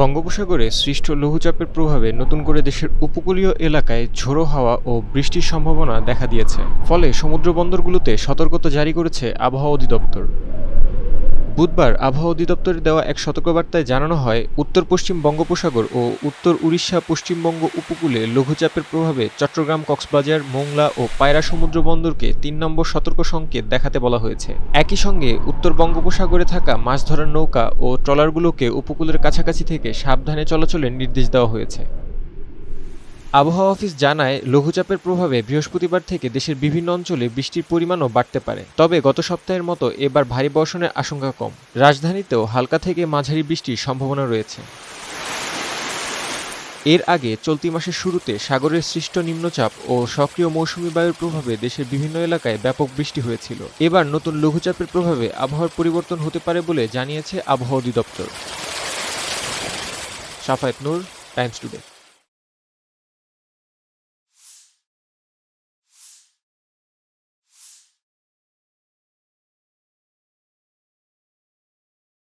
বঙ্গোপসাগরে সৃষ্ট লঘুচাপের প্রভাবে নতুন করে দেশের উপকূলীয় এলাকায় ঝোড়ো হাওয়া ও বৃষ্টির সম্ভাবনা দেখা দিয়েছে। ফলে সমুদ্রবন্দরগুলোতে সতর্কতা জারি করেছে আবহাওয়া অধিদপ্তর। বুধবার আবহাওয়া অধিদপ্তরের দেওয়া এক সতর্কবার্তায় জানানো হয়, উত্তর পশ্চিম বঙ্গোপসাগর ও উত্তর উড়িষ্যা পশ্চিমবঙ্গ উপকূলে লঘুচাপের প্রভাবে চট্টগ্রাম, কক্সবাজার, মোংলা ও পায়রা সমুদ্র বন্দরকে ৩ নম্বর সতর্ক সংকেত দেখাতে বলা হয়েছে। একই সঙ্গে উত্তর বঙ্গোপসাগরে থাকা মাছ ধরার নৌকা ও ট্রলারগুলোকে উপকূলের কাছাকাছি থেকে সাবধানে চলাচলের নির্দেশ দেওয়া হয়েছে। আবহাওয়া অফিস জানায়, লঘুচাপের প্রভাবে বৃহস্পতিবার থেকে দেশের বিভিন্ন অঞ্চলে বৃষ্টির পরিমাণও বাড়তে পারে। তবে গত সপ্তাহের মতো এবার ভারী বর্ষণের আশঙ্কা কম। রাজধানীতেও হালকা থেকে মাঝারি বৃষ্টির সম্ভাবনা রয়েছে। এর আগে চলতি মাসের শুরুতে সাগরের সৃষ্ট নিম্নচাপ ও সক্রিয় মৌসুমী বায়ুর প্রভাবে দেশের বিভিন্ন এলাকায় ব্যাপক বৃষ্টি হয়েছিল। এবার নতুন লঘুচাপের প্রভাবে আবহাওয়ার পরিবর্তন হতে পারে বলে জানিয়েছে আবহাওয়া অধিদপ্তর। সাফায়েত নূর, টাইমস টুডে।